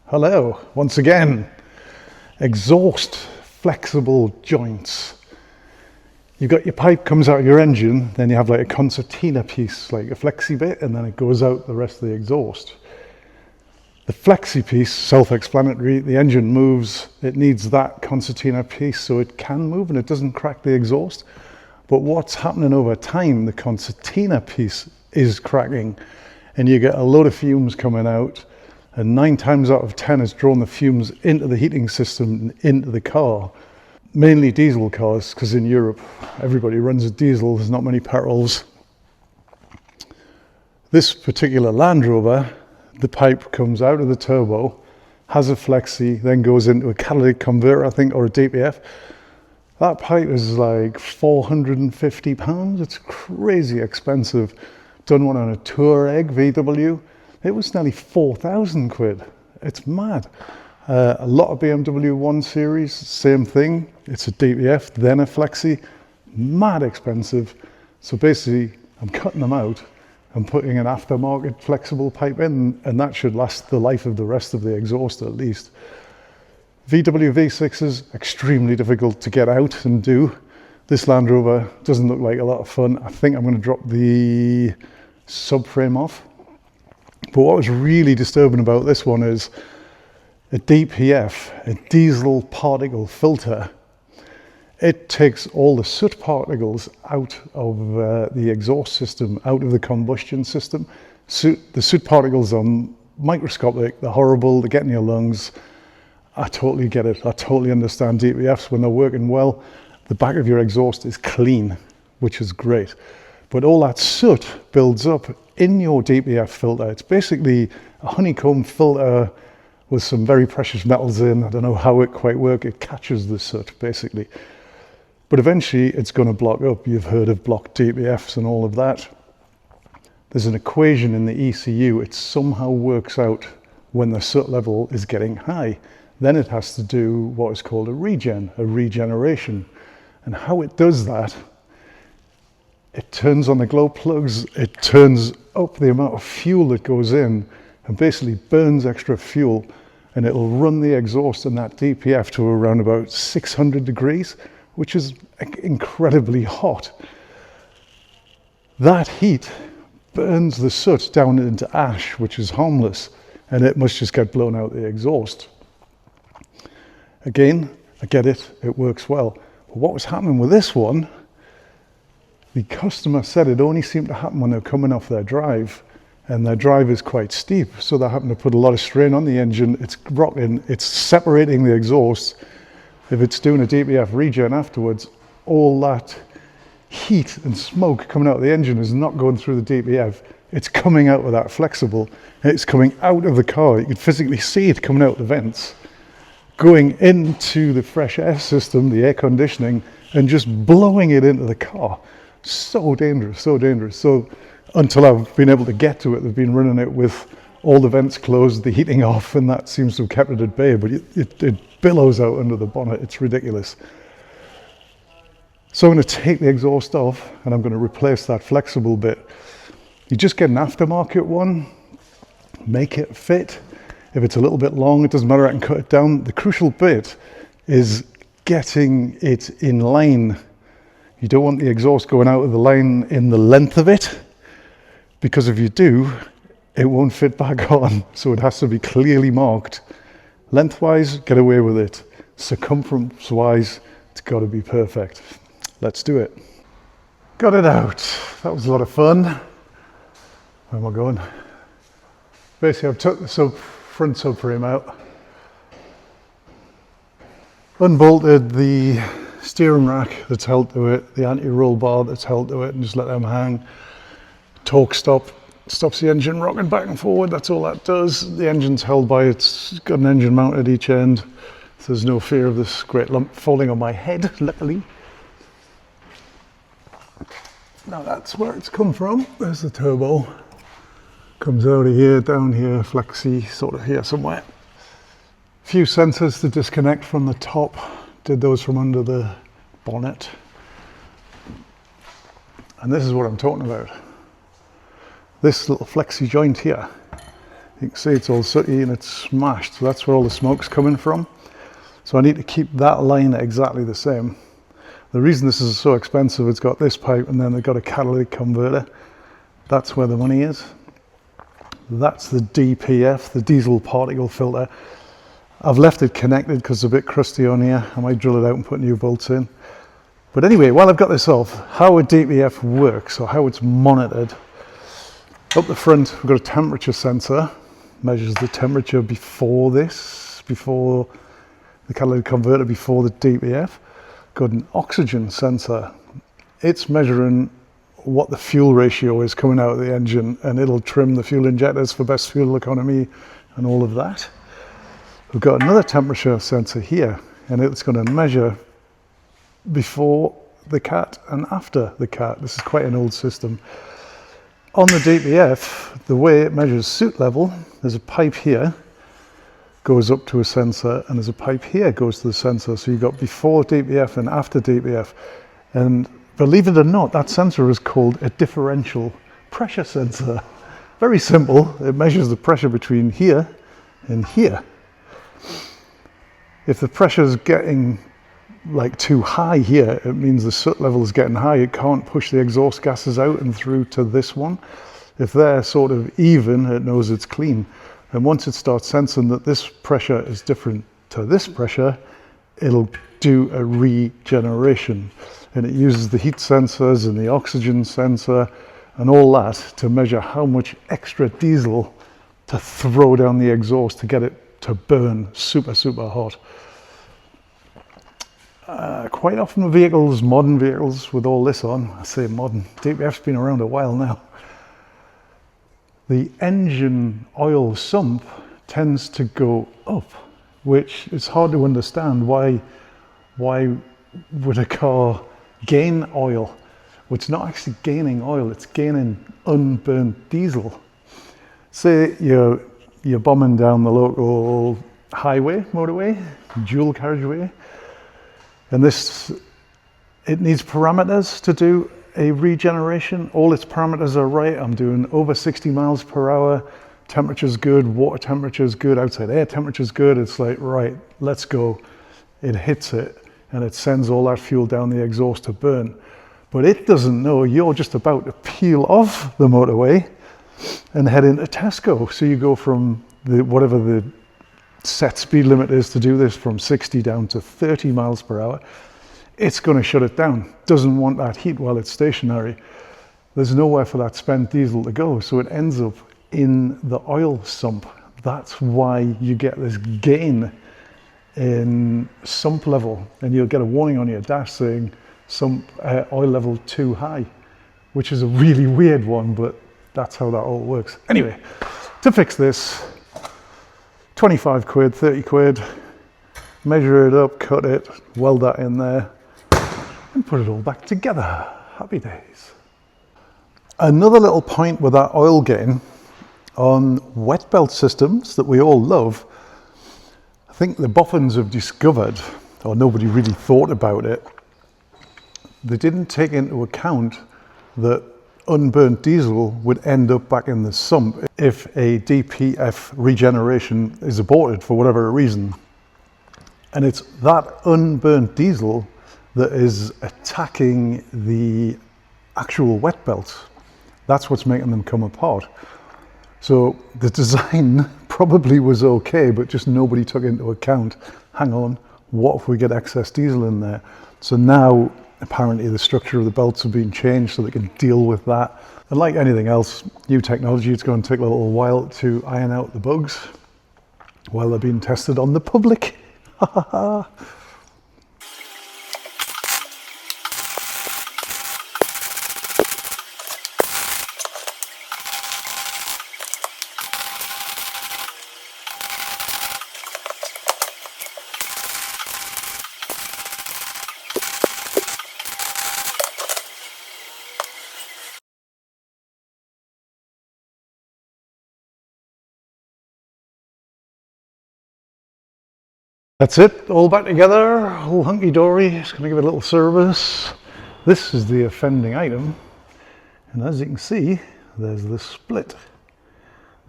Hello, once again. Exhaust flexible joints. You've got your pipe comes out of your engine, then you have like a concertina piece, like a flexi bit, and then it goes out the rest of the exhaust. The flexi piece, self-explanatory, the engine moves, it needs that concertina piece so it can move and it doesn't crack the exhaust. But what's happening over time, the concertina piece is cracking and you get a load of fumes coming out, and 9 times out of 10 it's drawn the fumes into the heating system and into the car. Mainly diesel cars, because in Europe everybody runs a diesel, there's not many petrols. This particular Land Rover, the pipe comes out of the turbo, has a flexi, then goes into a catalytic converter, I think, or a DPF. That pipe is like £450. It's crazy expensive. Done one on a Touareg VW. It was nearly 4,000 quid. It's mad. A lot of BMW 1 Series, same thing. It's a DPF, then a flexi. Mad expensive. So basically, I'm cutting them out and putting an aftermarket flexible pipe in, and that should last the life of the rest of the exhaust at least. VW V6s, extremely difficult to get out and do. This Land Rover doesn't look like a lot of fun. I think I'm going to drop the subframe off. But what was really disturbing about this one is a DPF, a diesel particle filter. It takes all the soot particles out of the exhaust system, out of the combustion system. The soot particles are microscopic, they're horrible, they get in your lungs. I totally get it. I totally understand DPFs when they're working well. The back of your exhaust is clean, which is great. But all that soot builds up in your DPF filter. It's basically a honeycomb filter with some very precious metals in. I don't know how it quite works. It catches the soot, basically. But eventually it's going to block up. You've heard of blocked DPFs and all of that. There's an equation in the ECU. It somehow works out when the soot level is getting high. Then it has to do what is called a regeneration. And how it does that, it turns on the glow plugs, it turns up the amount of fuel that goes in and basically burns extra fuel, and it'll run the exhaust in that DPF to around about 600 degrees, which is incredibly hot. That heat burns the soot down into ash, which is harmless, and it must just get blown out the exhaust. Again, I get it, it works well. But what was happening with this one, the customer said it only seemed to happen when they're coming off their drive, and their drive is quite steep, so they're having to put a lot of strain on the engine. It's rocking, it's separating the exhaust. If it's doing a DPF regen afterwards, all that heat and smoke coming out of the engine is not going through the DPF. It's coming out of that flexible, and it's coming out of the car. You can physically see it coming out the vents, going into the fresh air system, the air conditioning, and just blowing it into the car. So dangerous, so dangerous. So until I've been able to get to it, they've been running it with all the vents closed, the heating off, and that seems to have kept it at bay, but it billows out under the bonnet. It's ridiculous. So I'm going to take the exhaust off and I'm going to replace that flexible bit. You just get an aftermarket one, make it fit. If it's a little bit long, it doesn't matter, I can cut it down. The crucial bit is getting it in line. You don't want the exhaust going out of the line in the length of it, because if you do, it won't fit back on. So it has to be clearly marked. Lengthwise, get away with it. Circumference-wise, it's got to be perfect. Let's do it. Got it out. That was a lot of fun. Where am I going? Basically, I've took the front subframe out, unbolted the steering rack that's held to it, the anti-roll bar that's held to it, and just let them hang. Torque stop stops the engine rocking back and forward. That's all that does. The engine's held by, it's got an engine mount at each end, so there's no fear of this great lump falling on my head, luckily. Now that's where it's come from. There's the turbo. Comes out of here, down here, flexi, sort of here somewhere. Few sensors to disconnect from the top. Did those from under the bonnet. And this is what I'm talking about. This little flexi joint here You can see it's all sooty and it's smashed, so that's where all the smoke's coming from. So I need to keep that line exactly the same. The reason this is so expensive, it's got this pipe and then they've got a catalytic converter. That's where the money is. That's the DPF, the diesel particle filter. I've left it connected because it's a bit crusty on here. I might drill it out and put new bolts in. But anyway, while I've got this off, how a DPF works, or how it's monitored. Up the front, we've got a temperature sensor, measures the temperature before this, before the catalytic converter, before the DPF. Got an oxygen sensor. It's measuring what the fuel ratio is coming out of the engine, and it'll trim the fuel injectors for best fuel economy and all of that. We've got another temperature sensor here, and it's going to measure before the cat and after the cat. This is quite an old system. On the DPF, the way it measures soot level, there's a pipe here, goes up to a sensor, and there's a pipe here goes to the sensor. So you've got before DPF and after DPF. And believe it or not, that sensor is called a differential pressure sensor. Very simple. It measures the pressure between here and here. If the pressure is getting like too high here, it means the soot level is getting high. It can't push the exhaust gases out and through to this one. If they're sort of even, it knows it's clean. And once it starts sensing that this pressure is different to this pressure, it'll do a regeneration. And it uses the heat sensors and the oxygen sensor and all that to measure how much extra diesel to throw down the exhaust to get it to burn super, super hot. Quite often vehicles, modern vehicles with all this on, I say modern, DPF's been around a while now. The engine oil sump tends to go up, which is hard to understand. Why would a car gain oil? Well, it's not actually gaining oil, it's gaining unburnt diesel. Say you're bombing down the local highway, motorway, dual carriageway, and it needs parameters to do a regeneration. All its parameters are right. I'm doing over 60 miles per hour. Temperature's good, water temperature's good, outside air temperature's good. It's like, right, let's go. It hits it and it sends all that fuel down the exhaust to burn. But it doesn't know you're just about to peel off the motorway and head into Tesco. So you go from whatever the set speed limit is to do this, from 60 down to 30 miles per hour. It's going to shut it down. Doesn't want that heat while it's stationary. There's nowhere for that spent diesel to go, so it ends up in the oil sump. That's why you get this gain in sump level, and you'll get a warning on your dash saying sump oil level too high, which is a really weird one, but that's how that all works. Anyway, to fix this, 25 quid, 30 quid, measure it up, cut it, weld that in there, and put it all back together. Happy days. Another little point with that oil gain on wet belt systems that we all love, I think the boffins have discovered, or nobody really thought about it, they didn't take into account that unburnt diesel would end up back in the sump if a DPF regeneration is aborted for whatever reason. And it's that unburnt diesel that is attacking the actual wet belts. That's what's making them come apart. So the design probably was okay, but just nobody took into account, hang on, what if we get excess diesel in there? So now apparently the structure of the belts have been changed so they can deal with that. And like anything else, new technology, it's going to take a little while to iron out the bugs while they're being tested on the public. That's it, all back together, all hunky-dory. Just going to give it a little service. This is the offending item, and as you can see, there's the split.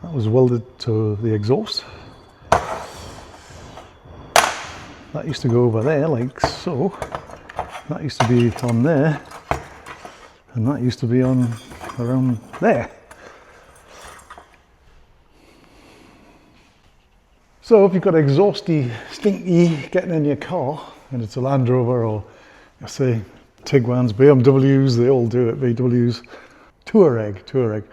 That was welded to the exhaust. That used to go over there like so. That used to be on there. And that used to be on around there. So if you've got exhausty, stinky getting in your car, and it's a Land Rover or I say Tiguan's, BMWs, they all do it, VWs, Touareg.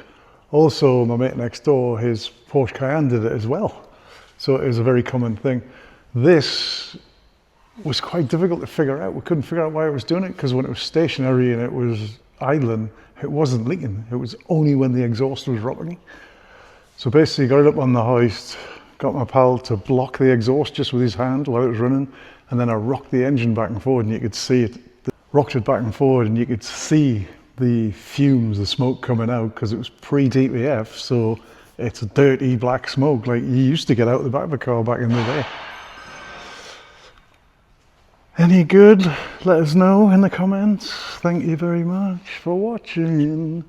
Also my mate next door, his Porsche Cayenne did it as well. So it was a very common thing. This was quite difficult to figure out. We couldn't figure out why it was doing it, because when it was stationary and it was idling, it wasn't leaking. It was only when the exhaust was rocking. So basically got it up on the hoist, got my pal to block the exhaust just with his hand while it was running, and then I rocked the engine back and forward and you could see it. Rocked it back and forward and you could see the fumes, the smoke coming out, because it was pre-DPF, so it's a dirty black smoke like you used to get out the back of a car back in the day. Any good? Let us know in the comments. Thank you very much for watching.